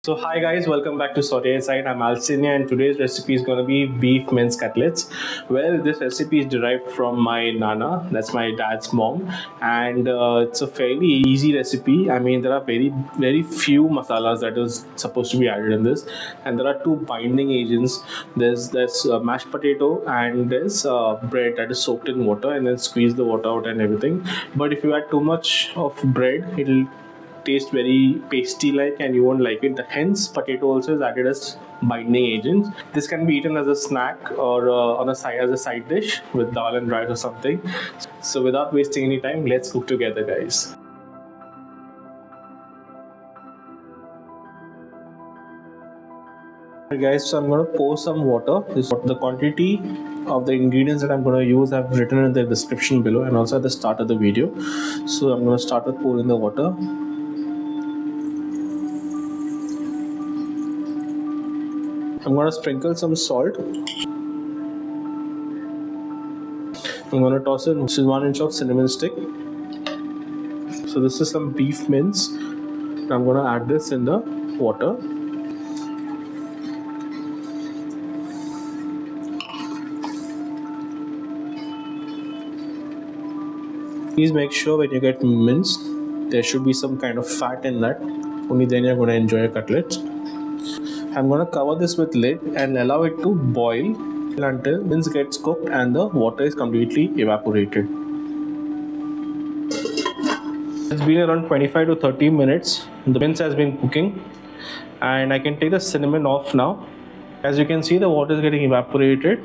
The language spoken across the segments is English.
So hi guys, welcome back to Saute Side. I'm Alcinia and today's recipe is going to be beef mince cutlets. Well, this recipe is derived from my nana, that's my dad's mom, and it's a fairly easy recipe. I mean, there are very few masalas that is supposed to be added in this, and there are two binding agents. There's mashed potato and there's bread that is soaked in water and then squeeze the water out and everything. But if you add too much of bread, it'll taste very pasty like and you won't like it. Hence potato also is added as binding agent. This can be eaten as a snack or on a side as a side dish with dal and rice or something. So without wasting any time, let's cook together, guys. Guys, so I'm going to pour some water. The quantity of the ingredients that I'm going to use I've written in the description below and also at the start of the video. So I'm going to start with pouring the water. I'm going to sprinkle some salt. I'm going to toss in 1 inch of cinnamon stick. So this is some beef mince. I'm going to add this in the water. Please make sure when you get mince, there should be some kind of fat in that. Only then you're going to enjoy a cutlet. I'm going to cover this with lid and allow it to boil until mince gets cooked and the water is completely evaporated. It's been around 25 to 30 minutes. The mince has been cooking and I can take the cinnamon off now. As you can see, the water is getting evaporated.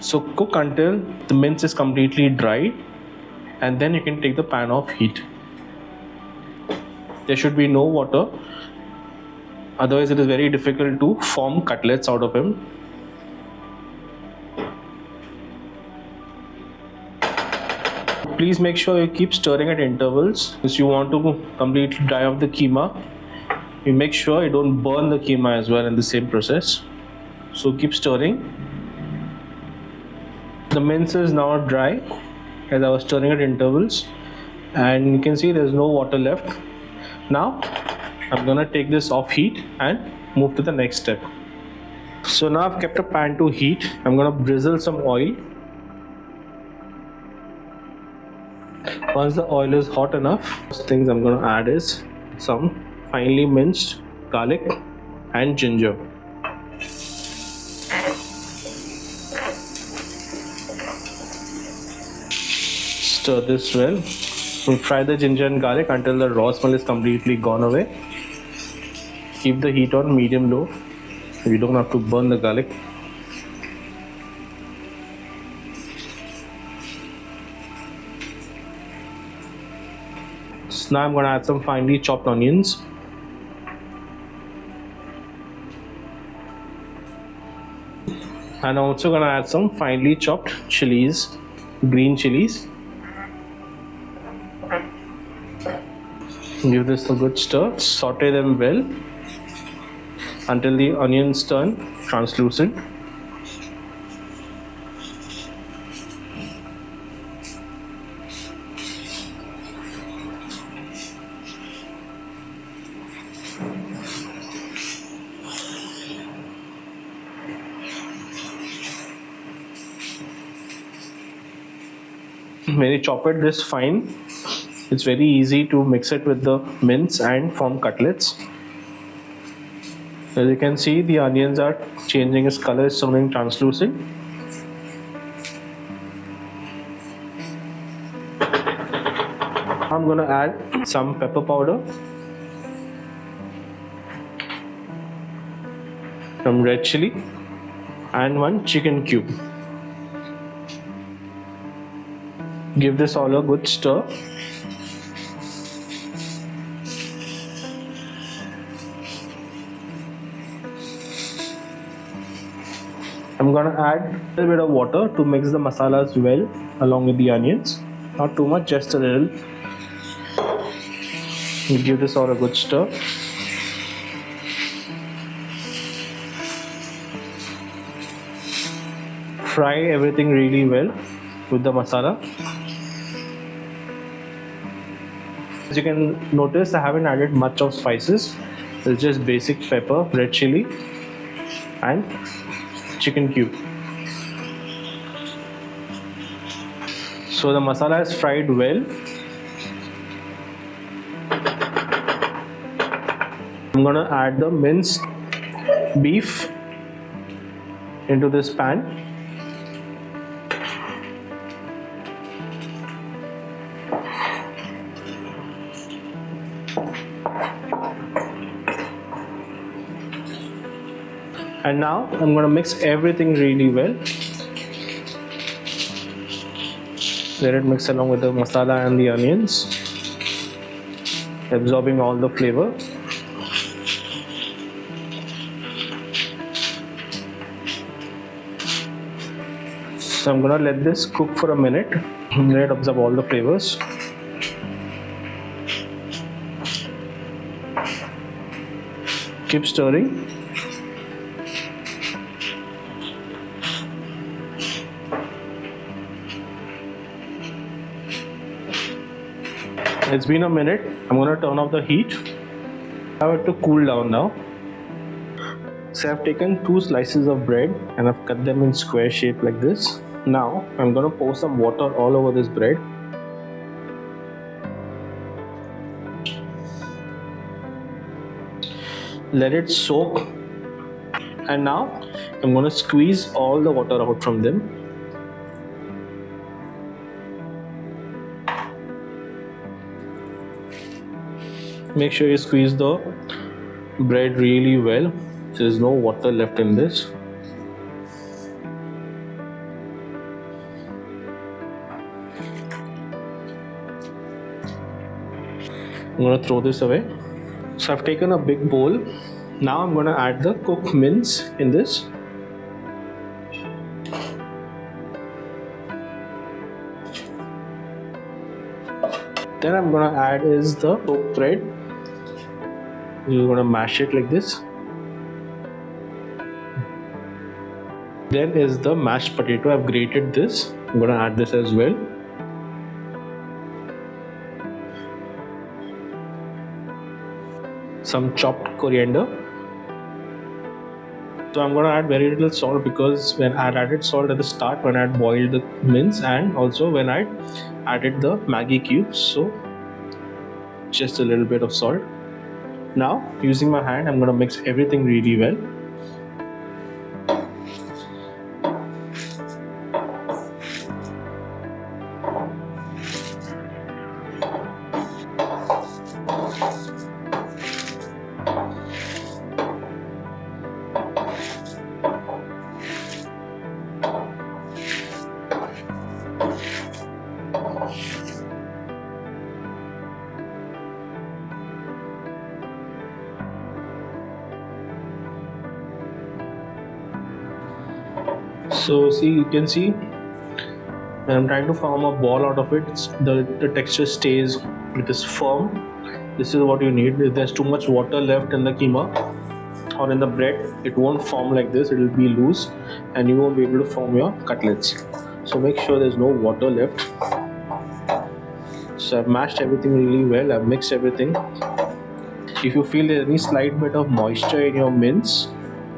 So cook until the mince is completely dry and then you can take the pan off heat. There should be no water. Otherwise, it is very difficult to form cutlets out of him. Please make sure you keep stirring at intervals because you want to completely dry off the keema. You make sure you don't burn the keema as well in the same process. So keep stirring. The mince is now dry as I was stirring at intervals, and you can see there's no water left. Now I'm gonna take this off heat and move to the next step. So now I've kept a pan to heat. I'm gonna drizzle some oil. Once the oil is hot enough, first things I'm gonna add is some finely minced garlic and ginger. Stir this well. We'll fry the ginger and garlic until the raw smell is completely gone away. Keep the heat on medium-low. You don't have to burn the garlic. So now I'm going to add some finely chopped onions. And I'm also going to add some finely chopped chilies, green chilies. Give this a good stir. Saute them well until the onions turn translucent. When you chop it this fine, it's very easy to mix it with the mince and form cutlets. As you can see, the onions are changing its color, is turning translucent. I'm going to add some pepper powder, some red chili, and 1 chicken cube. Give this all a good stir. I'm gonna add a little bit of water to mix the masalas well along with the onions. Not too much, just a little. You give this all a good stir. Fry everything really well with the masala. As you can notice, I haven't added much of spices. It's just basic pepper, red chili, and chicken cube. So the masala is fried well. I'm gonna add the minced beef into this pan. And now I'm gonna mix everything really well. Let it mix along with the masala and the onions, absorbing all the flavor. So I'm gonna let this cook for a minute. Let it absorb all the flavors. Keep stirring. It's been a minute. I'm gonna turn off the heat. I have it to cool down now. So I've taken 2 slices of bread and I've cut them in square shape like this. Now I'm gonna pour some water all over this bread. Let it soak. And now I'm gonna squeeze all the water out from them. Make sure you squeeze the bread really well. There's no water left in this. I'm gonna throw this away. So I've taken a big bowl. Now I'm gonna add the cooked mince in this. Then I'm gonna add is the soaked bread. You're gonna mash it like this. Then is the mashed potato. I've grated this. I'm gonna add this as well. Some chopped coriander. So I'm gonna add very little salt because when I added salt at the start when I boiled the mince and also when I added the Maggi cubes. So just a little bit of salt. Now using my hand I'm gonna mix everything really well. So see, you can see I'm trying to form a ball out of it. The texture stays, it is firm. This is what you need. If there's too much water left in the keema or in the bread, it won't form like this. It will be loose and you won't be able to form your cutlets. So make sure there's no water left. So I've mashed everything really well. I've mixed everything. If you feel there's any slight bit of moisture in your mince,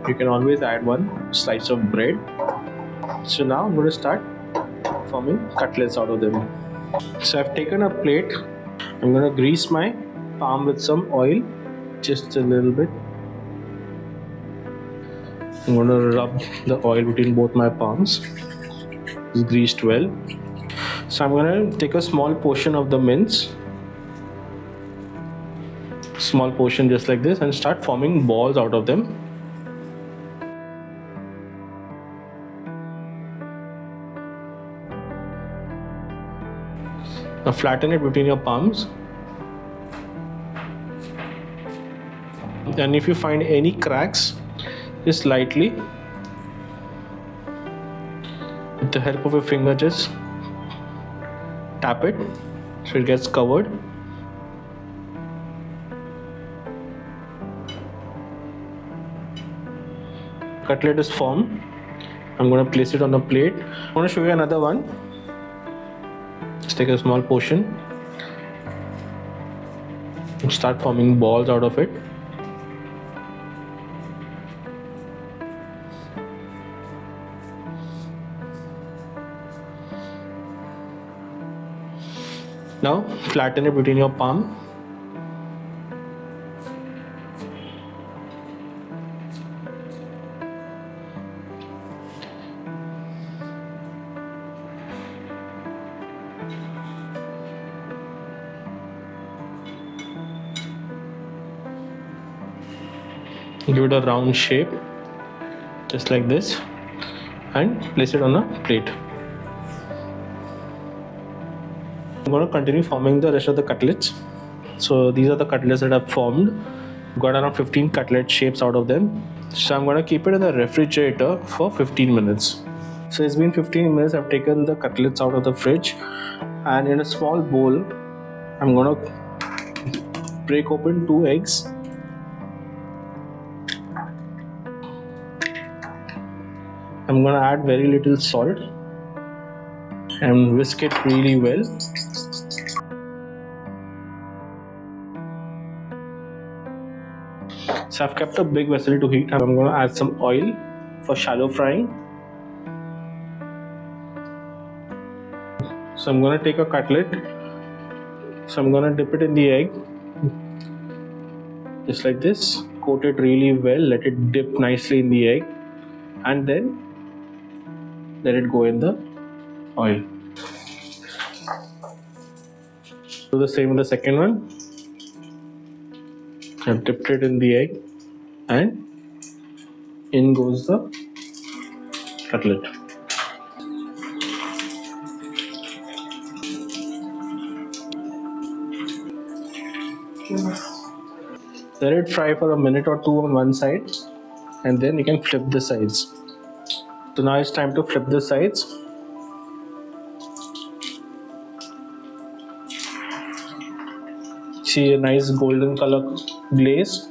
you can always add one slice of bread. So now I'm going to start forming cutlets out of them. So I've taken a plate. I'm going to grease my palm with some oil, just a little bit. I'm going to rub the oil between both my palms. It's greased well. So I'm going to take a small portion of the mince, small portion just like this, and start forming balls out of them. Now flatten it between your palms. And if you find any cracks, just lightly, with the help of a finger, just tap it so it gets covered. Cutlet is formed. I'm going to place it on the plate. I'm going to show you another one. Just take a small portion and start forming balls out of it. Now flatten it between your palm. Give it a round shape, just like this, and place it on a plate. I'm going to continue forming the rest of the cutlets. So these are the cutlets that I've formed. I've got around 15 cutlet shapes out of them. So I'm going to keep it in the refrigerator for 15 minutes. So it's been 15 minutes. I've taken the cutlets out of the fridge, and in a small bowl I'm going to break open 2 eggs. I'm going to add very little salt and whisk it really well. So I've kept a big vessel to heat. I'm going to add some oil for shallow frying. So I'm going to take a cutlet. So I'm going to dip it in the egg, just like this. Coat it really well, let it dip nicely in the egg, and then let it go in the oil. Do the same with the second one. I've dipped it in the egg, and in goes the cutlet. Let it fry for a minute or two on one side, and then you can flip the sides. So now it's time to flip the sides. See a nice golden color glaze.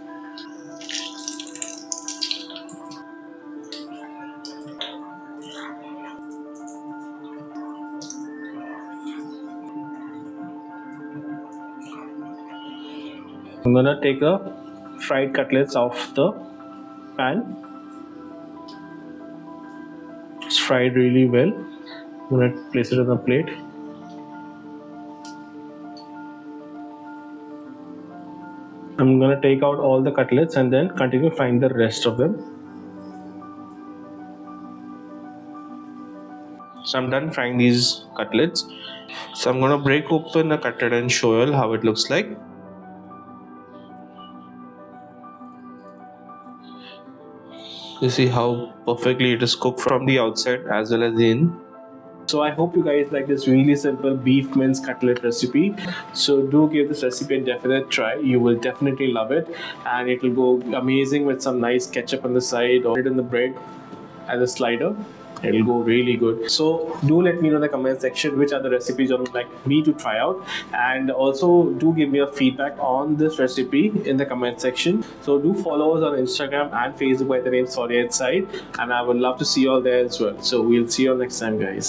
I'm gonna take the fried cutlets off the pan. It's fried really well. I'm gonna place it on a plate. I'm gonna take out all the cutlets and then continue frying the rest of them. So I'm done frying these cutlets. So I'm gonna break open a cutlet and show you how it looks like. You see how perfectly it is cooked from the outside as well as the in. So I hope you guys like this really simple beef mince cutlet recipe. So do give this recipe a definite try. You will definitely love it, and it will go amazing with some nice ketchup on the side or it in the bread as a slider. It'll go really good. So do let me know in the comment section which other recipes you would like me to try out, and also do give me a feedback on this recipe in the comment section. So do follow us on Instagram and Facebook by the name Sorry Outside, and I would love to see you all there as well. So we'll see you all next time, guys.